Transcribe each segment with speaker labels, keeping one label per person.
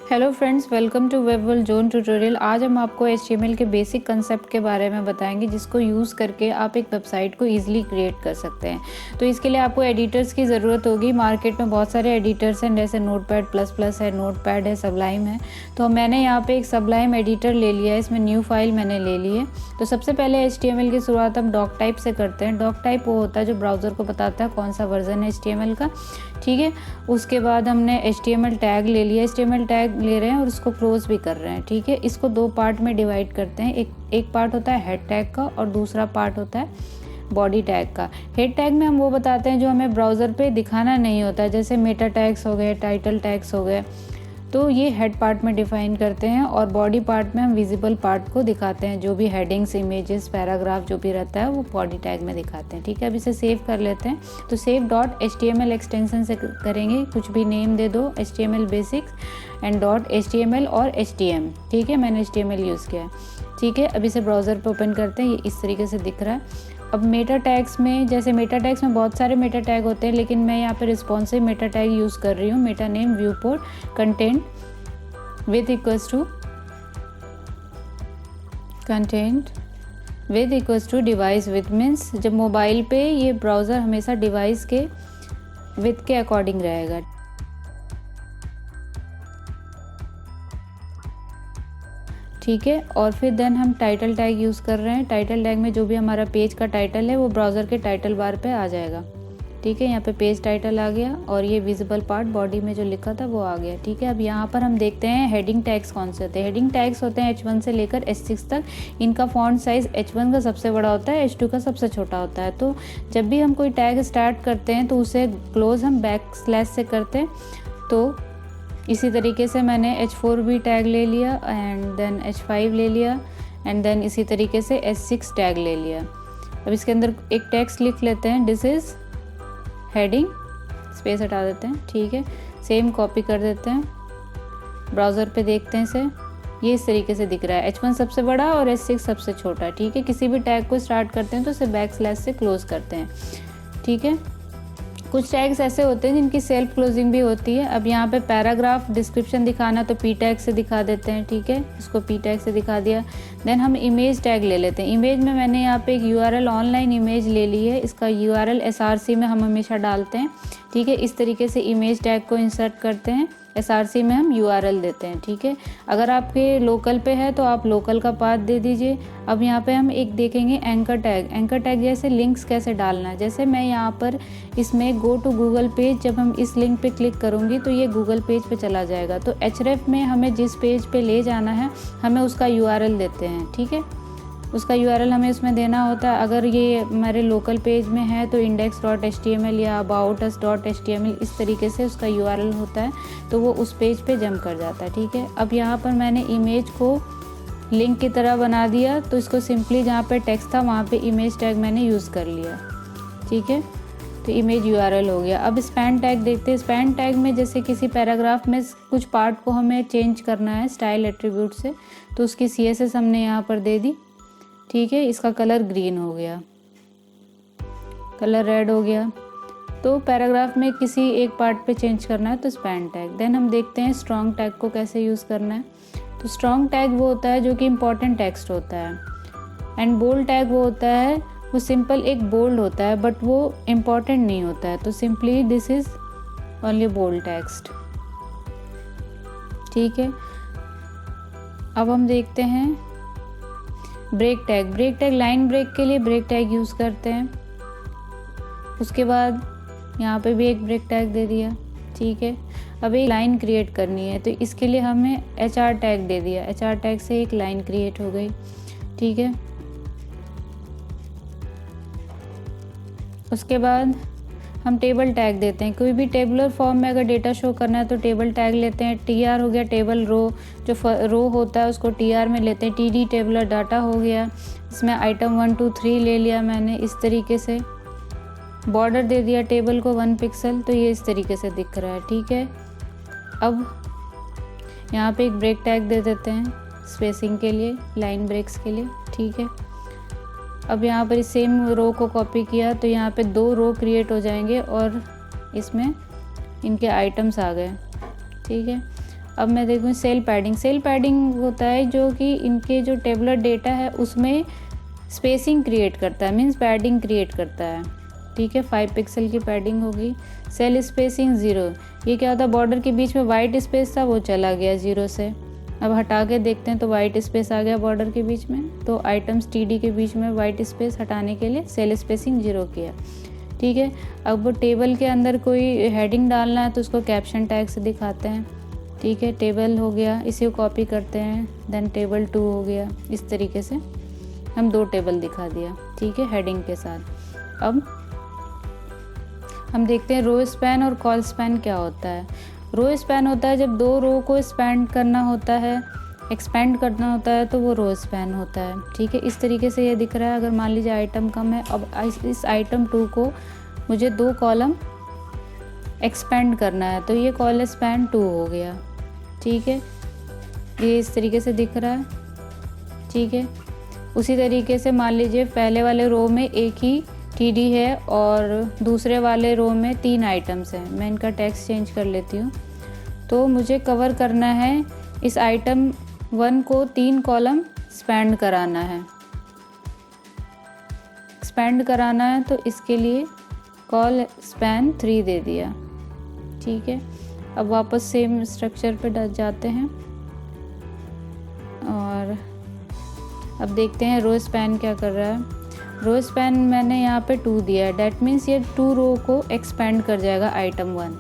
Speaker 1: Hello friends, welcome to web world zone tutorial. आज हम आपको HTML के बेसिक कंसेप्ट के बारे में बताएंगे जिसको यूज़ करके आप एक वेबसाइट को ईजिली क्रिएट कर सकते हैं। तो इसके लिए आपको एडिटर्स की ज़रूरत होगी। मार्केट में बहुत सारे एडिटर्स हैं, जैसे नोटपैड++ है, नोटपैड है, सबलाइम है। तो मैंने यहाँ पे एक सबलाइम एडिटर ले लिया है, इसमें न्यू फाइल मैंने ले ली है। तो सबसे पहले HTML की शुरुआत हम डॉक टाइप से करते हैं। डॉक टाइप वो होता है जो ब्राउज़र को बताता है कौन सा वर्जन है HTML का, ठीक है। उसके बाद हमने HTML टैग ले लिया, HTML टैग ले रहे हैं और इसको क्लोज भी कर रहे हैं, ठीक है। इसको दो पार्ट में डिवाइड करते हैं। एक पार्ट होता है हेड टैग का और दूसरा पार्ट होता है बॉडी टैग का। हेड टैग में हम वो बताते हैं जो हमें ब्राउज़र पे दिखाना नहीं होता, जैसे मेटा टैग्स हो गए, टाइटल टैग्स हो गए, तो ये हेड पार्ट में डिफाइन करते हैं। और बॉडी पार्ट में हम विजिबल पार्ट को दिखाते हैं, जो भी हेडिंग्स, इमेजेस, पैराग्राफ जो भी रहता है वो बॉडी टैग में दिखाते हैं, ठीक है। अब इसे सेव कर लेते हैं। तो सेव .html एक्सटेंशन से करेंगे, कुछ भी नेम दे दो, HTML बेसिक्स एंड .html और htm, ठीक है। मैंने HTML यूज़ किया है, ठीक है। अब इसे ब्राउज़र पे ओपन करते हैं, ये इस तरीके से दिख रहा है। अब मेटा टैग्स में, जैसे मेटा टैग्स में बहुत सारे मेटा टैग होते हैं, लेकिन मैं यहाँ पे रिस्पॉन्सिव मेटा टैग यूज़ कर रही हूँ। Meta name, viewport, content width equals to device width, means जब मोबाइल पे ये ब्राउज़र हमेशा डिवाइस के विथ के अकॉर्डिंग रहेगा, ठीक है। और फिर देन हम टाइटल टैग यूज़ कर रहे हैं। टाइटल टैग में जो भी हमारा पेज का टाइटल है वो ब्राउज़र के टाइटल बार पे आ जाएगा, ठीक है। यहाँ पे पेज टाइटल आ गया और ये विजिबल पार्ट बॉडी में जो लिखा था वो आ गया, ठीक है। अब यहाँ पर हम देखते हैं हेडिंग टैग्स कौन से होते हैं। हेडिंग टैग्स होते हैं H1 से लेकर H6 तक। इनका फॉन्ट साइज़ H1 का सबसे बड़ा होता है, H2 का सबसे छोटा होता है। तो जब भी हम कोई टैग स्टार्ट करते हैं तो उसे क्लोज हम बैकस्लैश से करते हैं। तो इसी तरीके से मैंने H4 भी टैग ले लिया एंड देन H5 ले लिया एंड देन इसी तरीके से H6 टैग ले लिया। अब इसके अंदर एक टेक्स्ट लिख लेते हैं, दिस इज़ हेडिंग, स्पेस हटा देते हैं, ठीक है। सेम कॉपी कर देते हैं, ब्राउज़र पे देखते हैं इसे, ये इस तरीके से दिख रहा है। H1 सबसे बड़ा और H6 सबसे छोटा, ठीक है। किसी भी टैग को स्टार्ट करते हैं तो इसे बैकस्लैश से क्लोज करते हैं, ठीक है। कुछ टैग्स ऐसे होते हैं जिनकी सेल्फ क्लोजिंग भी होती है। अब यहाँ पे पैराग्राफ डिस्क्रिप्शन दिखाना तो P टैग से दिखा देते हैं, ठीक है। इसको P टैग से दिखा दिया। देन हम इमेज टैग ले लेते हैं। इमेज में मैंने यहाँ पे एक URL ऑनलाइन इमेज ले ली है, इसका URL SRC में हम हमेशा डालते हैं, ठीक है। इस तरीके से इमेज टैग को इंसर्ट करते हैं, SRC में हम URL देते हैं, ठीक है। अगर आपके लोकल पे है तो आप लोकल का पाथ दे दीजिए। अब यहाँ पे हम एक देखेंगे एंकर टैग। एंकर टैग जैसे लिंक्स कैसे डालना है, जैसे मैं यहाँ पर इसमें गो टू गूगल पेज, जब हम इस लिंक पे क्लिक करूँगी तो ये गूगल पेज पे चला जाएगा। तो href में हमें जिस पेज पे ले जाना है हमें उसका URL देते हैं, ठीक है। उसका URL हमें इसमें देना होता है। अगर ये हमारे लोकल पेज में है तो index.html या aboutus.html, इस तरीके से उसका URL होता है, तो वो उस पेज पे जंप कर जाता है, ठीक है। अब यहाँ पर मैंने इमेज को लिंक की तरह बना दिया, तो इसको सिंपली जहाँ पे टेक्स्ट था वहाँ पे इमेज टैग मैंने यूज़ कर लिया, ठीक है। तो इमेज URL हो गया। अब स्पैन टैग देखते हैं। स्पैन टैग में जैसे किसी पैराग्राफ में कुछ पार्ट को हमें चेंज करना है स्टाइल एट्रीब्यूट से, तो उसकी CSS हमने यहाँ पर दे दी, ठीक है। इसका कलर ग्रीन हो गया, कलर रेड हो गया। तो पैराग्राफ में किसी एक पार्ट पे चेंज करना है तो स्पैन टैग। देन हम देखते हैं स्ट्रॉन्ग टैग को कैसे यूज़ करना है। तो स्ट्रॉन्ग टैग वो होता है जो कि इम्पॉर्टेंट टेक्स्ट होता है, एंड बोल्ड टैग वो होता है, वो सिंपल एक बोल्ड होता है बट वो इम्पॉर्टेंट नहीं होता है। तो simply this is only bold text, ठीक है। अब हम देखते हैं break tag. Break tag line break के लिए ब्रेक टैग यूज़ करते हैं। उसके बाद यहाँ पे भी एक ब्रेक टैग दे दिया, ठीक है। अब एक लाइन क्रिएट करनी है तो इसके लिए हमें HR टैग दे दिया। HR टैग से एक लाइन क्रिएट हो गई, ठीक है। उसके बाद हम टेबल टैग देते हैं। कोई भी टेबुलर फॉर्म में अगर डेटा शो करना है तो टेबल टैग लेते हैं। TR हो गया टेबल रो, जो रो होता है उसको TR में लेते हैं। TD टेबुलर डाटा हो गया, इसमें आइटम 1 2 3 ले लिया मैंने इस तरीके से। बॉर्डर दे दिया टेबल को 1 पिक्सल, तो ये इस तरीके से दिख रहा है, ठीक है। अब यहाँ पे एक ब्रेक टैग दे देते हैं स्पेसिंग के लिए, लाइन ब्रेक्स के लिए, ठीक है। अब यहाँ पर सेम रो को कॉपी किया तो यहाँ पे 2 रो क्रिएट हो जाएंगे और इसमें इनके आइटम्स आ गए, ठीक है। अब मैं देखूँ सेल पैडिंग। सेल पैडिंग होता है जो कि इनके जो टेबुलर डेटा है उसमें स्पेसिंग क्रिएट करता है, मीन्स पैडिंग क्रिएट करता है। ठीक है, 5 पिक्सल की पैडिंग होगी। सेल स्पेसिंग 0, ये क्या होता है, बॉर्डर के बीच में वाइट स्पेस था वो चला गया 0 से। अब हटा के देखते हैं तो वाइट स्पेस आ गया बॉर्डर के बीच में। तो आइटम्स TD के बीच में वाइट स्पेस हटाने के लिए सेल स्पेसिंग 0 किया। ठीक है, अब वो टेबल के अंदर कोई हेडिंग डालना है तो उसको कैप्शन टैग से दिखाते हैं। ठीक है, टेबल हो गया, इसी को कॉपी करते हैं, देन टेबल 2 हो गया। इस तरीके से हम 2 टेबल दिखा दिया। ठीक है, हेडिंग के साथ। अब हम देखते हैं रो स्पैन और कॉल स्पैन क्या होता है। रो स्पैन होता है जब 2 रो को स्पैंड करना होता है, एक्सपेंड करना होता है, तो वो रो स्पैन होता है। ठीक है, इस तरीके से ये दिख रहा है। अगर मान लीजिए आइटम कम है, अब इस आइटम 2 को मुझे 2 कॉलम एक्सपेंड करना है, तो ये कॉल स्पैन 2 हो गया। ठीक है, ये इस तरीके से दिख रहा है। ठीक है, उसी तरीके से मान लीजिए पहले वाले रो में एक ही TD है और दूसरे वाले रो में 3 आइटम्स हैं। मैं इनका टेक्स्ट चेंज कर लेती हूँ। तो मुझे कवर करना है इस आइटम 1 को 3 कॉलम एक्सपेंड कराना है। एक्सपेंड कराना है तो इसके लिए कॉल स्पैन 3 दे दिया। ठीक है, अब वापस सेम स्ट्रक्चर पे जाते हैं और अब देखते हैं रो स्पैन क्या कर रहा है। रो स्पैन मैंने यहाँ पे 2 दिया है, डैट मीन्स ये 2 रो को एक्सपेंड कर जाएगा आइटम 1।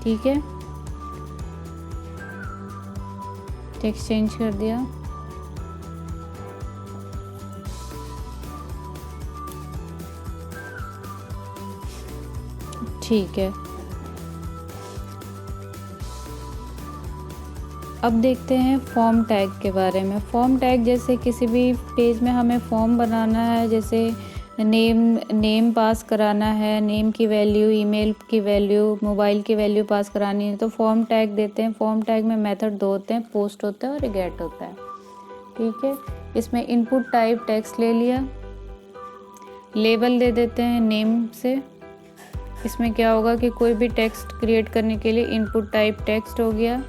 Speaker 1: ठीक है, टेक्स्ट चेंज कर दिया। ठीक है, अब देखते हैं फॉर्म टैग के बारे में। फॉर्म टैग जैसे किसी भी पेज में हमें फॉर्म बनाना है, जैसे नेम पास कराना है, नेम की वैल्यू, ईमेल की वैल्यू, मोबाइल की वैल्यू पास करानी है, तो फॉर्म टैग देते हैं। फॉर्म टैग में मेथड 2 होते हैं, पोस्ट होता है और गेट होता है। ठीक है, इसमें इनपुट टाइप टेक्स्ट ले लिया, लेबल दे देते हैं नेम से। इसमें क्या होगा कि कोई भी टेक्स्ट क्रिएट करने के लिए इनपुट टाइप टेक्स्ट हो गया।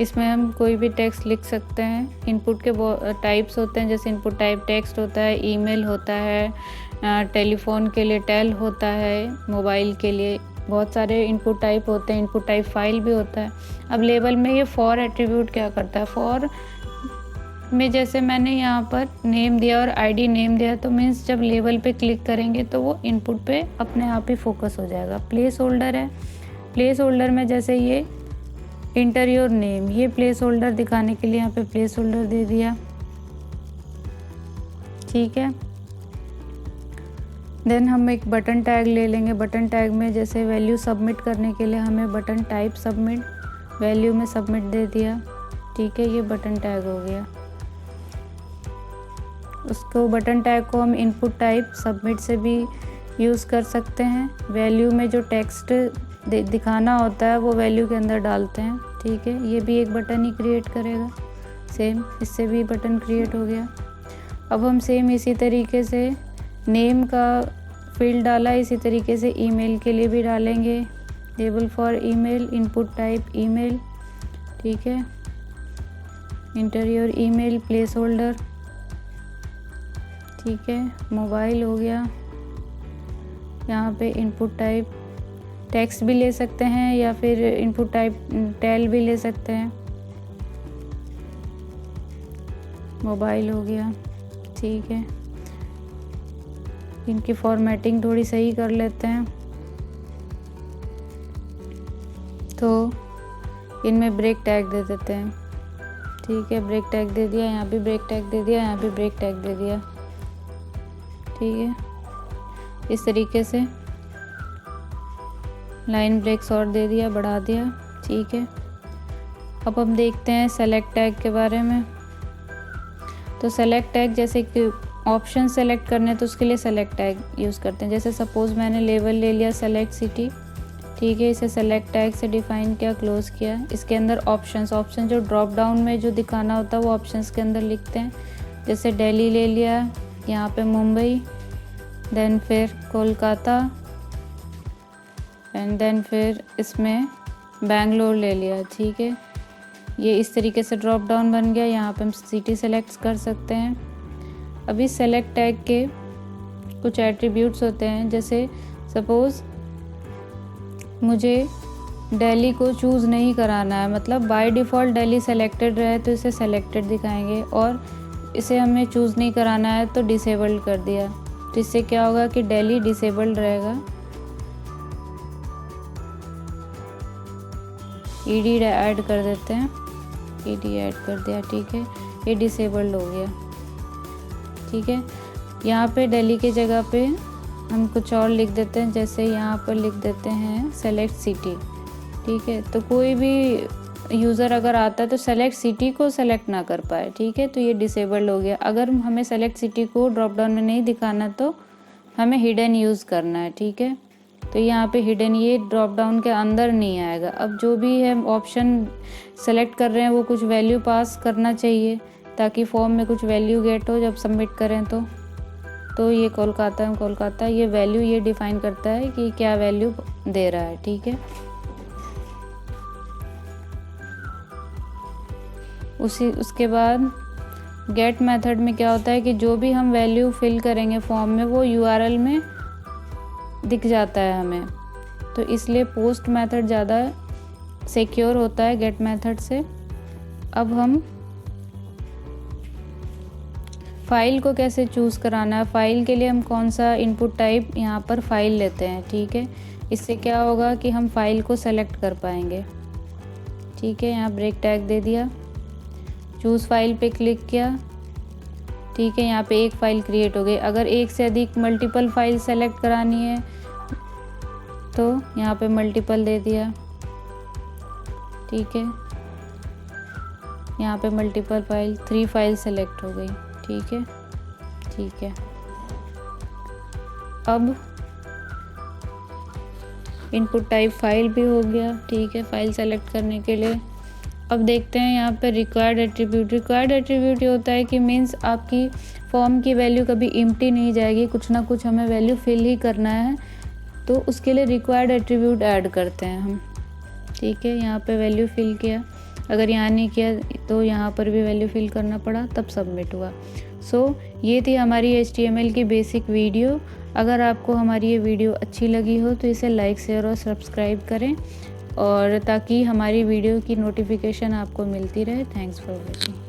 Speaker 1: इसमें हम कोई भी टेक्स्ट लिख सकते हैं। इनपुट के टाइप्स होते हैं, जैसे इनपुट टाइप टेक्स्ट होता है, ईमेल होता है, टेलीफोन के लिए टेल होता है, मोबाइल के लिए बहुत सारे इनपुट टाइप होते हैं। इनपुट टाइप फाइल भी होता है। अब लेबल में ये फॉर एट्रीब्यूट क्या करता है, फॉर में जैसे मैंने यहाँ पर नेम दिया और ID नेम दिया, तो मीन्स जब लेबल पे क्लिक करेंगे तो वो इनपुट पे अपने आप ही फोकस हो जाएगा। प्लेस होल्डर है, प्लेस होल्डर में जैसे ये इंटर योर नेम, ये प्लेस होल्डर दिखाने के लिए यहाँ पे प्लेस होल्डर दे दिया। ठीक है, देन हम एक बटन टैग ले लेंगे। बटन टैग में जैसे वैल्यू सबमिट करने के लिए हमें बटन टाइप सबमिट, वैल्यू में सबमिट दे दिया। ठीक है, ये बटन टैग हो गया। उसको बटन टैग को हम इनपुट टाइप सबमिट से भी यूज़ कर सकते हैं। वैल्यू में जो टेक्स्ट दिखाना होता है वो वैल्यू के अंदर डालते हैं। ठीक है, ये भी एक बटन ही क्रिएट करेगा। सेम इससे भी बटन क्रिएट हो गया। अब हम सेम इसी तरीके से नेम का फील्ड डाला, इसी तरीके से ईमेल के लिए भी डालेंगे। Label for email, input type email. ठीक है, inter your email, place holder. ठीक है, मोबाइल हो गया। यहाँ पे इनपुट टाइप टेक्स्ट भी ले सकते हैं या फिर इनपुट टाइप टेल भी ले सकते हैं। मोबाइल हो गया। ठीक है, इनकी फॉर्मेटिंग थोड़ी सही कर लेते हैं। तो इनमें ब्रेक टैग दे देते हैं। ठीक है, ब्रेक टैग दे दिया, यहाँ भी ब्रेक टैग दे दिया, यहाँ भी ब्रेक टैग दे दिया। ठीक है, इस तरीके से लाइन ब्रेक्स और दे दिया, बढ़ा दिया। ठीक है, अब हम देखते हैं सेलेक्ट टैग के बारे में। तो सेलेक्ट टैग जैसे कि ऑप्शन सेलेक्ट करने तो उसके लिए सेलेक्ट टैग यूज़ करते हैं। जैसे सपोज़ मैंने लेबल ले लिया सेलेक्ट सिटी। ठीक है, इसे सेलेक्ट टैग से डिफ़ाइन किया, क्लोज़ किया। इसके अंदर ऑप्शन जो ड्रॉप डाउन में जो दिखाना होता है वो ऑप्शंस के अंदर लिखते हैं। जैसे दिल्ली ले लिया, यहाँ पे मुंबई, देन फिर कोलकाता, एंड देन फिर इसमें बेंगलोर ले लिया। ठीक है, ये इस तरीके से ड्रॉप डाउन बन गया। यहाँ पे हम सिटी सेलेक्ट कर सकते हैं। अभी सेलेक्ट टैग के कुछ एट्रीब्यूट्स होते हैं, जैसे सपोज़ मुझे दिल्ली को चूज़ नहीं कराना है, मतलब बाय डिफ़ॉल्ट दिल्ली सेलेक्टेड रहे तो इसे सेलेक्टेड दिखाएंगे, और इसे हमें चूज़ नहीं कराना है तो डिसेबल्ड कर दिया। तो इससे क्या होगा कि दिल्ली डिसेबल्ड रहेगा। ईडी ऐड कर देते हैं, ईडी ऐड कर दिया, ठीक है, ये डिसेबल्ड हो गया। ठीक है, यहाँ पे दिल्ली की जगह पे हम कुछ और लिख देते हैं, जैसे यहाँ पर लिख देते हैं सेलेक्ट सिटी। ठीक है, तो कोई भी यूज़र अगर आता है तो सेलेक्ट सिटी को सेलेक्ट ना कर पाए। ठीक है, तो ये डिसेबल्ड हो गया। अगर हमें सेलेक्ट सिटी को ड्रॉप डाउन में नहीं दिखाना तो हमें हिडन यूज़ करना है। ठीक है, तो यहाँ पे हिडन ये ड्रॉप डाउन के अंदर नहीं आएगा। अब जो भी है ऑप्शन सेलेक्ट कर रहे हैं वो कुछ वैल्यू पास करना चाहिए, ताकि फॉर्म में कुछ वैल्यू गेट हो जब सबमिट करें तो ये कोलकाता ये वैल्यू ये डिफ़ाइन करता है कि क्या वैल्यू दे रहा है। ठीक है, उसके बाद गेट मेथड में क्या होता है कि जो भी हम वैल्यू फिल करेंगे फॉर्म में वो यूआरएल में दिख जाता है हमें, तो इसलिए पोस्ट मेथड ज़्यादा सिक्योर होता है गेट मेथड से। अब हम फ़ाइल को कैसे चूज़ कराना है, फ़ाइल के लिए हम कौन सा इनपुट टाइप यहाँ पर फ़ाइल लेते हैं। ठीक है, इससे क्या होगा कि हम फ़ाइल को सेलेक्ट कर पाएंगे। ठीक है, यहाँ ब्रेक टैग दे दिया, चूज़ फाइल पे क्लिक किया। ठीक है, यहाँ पे एक फ़ाइल क्रिएट हो गई। अगर एक से अधिक मल्टीपल फाइल सेलेक्ट करानी है तो यहाँ पे मल्टीपल दे दिया। ठीक है, यहाँ पे मल्टीपल फाइल 3 फाइल सेलेक्ट हो गई। ठीक है, ठीक है, अब इनपुट टाइप फाइल भी हो गया। ठीक है, फाइल सेलेक्ट करने के लिए अब देखते हैं यहाँ पे रिक्वायर्ड एट्रीब्यूट। रिक्वायर्ड एट्रीब्यूट ये होता है कि मीन्स आपकी फॉर्म की वैल्यू कभी एम्प्टी नहीं जाएगी, कुछ ना कुछ हमें वैल्यू फिल ही करना है, तो उसके लिए रिक्वायर्ड एट्रीब्यूट ऐड करते हैं हम। ठीक है, यहाँ पे वैल्यू फिल किया, अगर यहाँ नहीं किया तो यहाँ पर भी वैल्यू फिल करना पड़ा, तब सबमिट हुआ। ये थी हमारी HTML की बेसिक वीडियो। अगर आपको हमारी ये वीडियो अच्छी लगी हो तो इसे लाइक शेयर और सब्सक्राइब करें, और ताकि हमारी वीडियो की नोटिफिकेशन आपको मिलती रहे। Thanks for watching.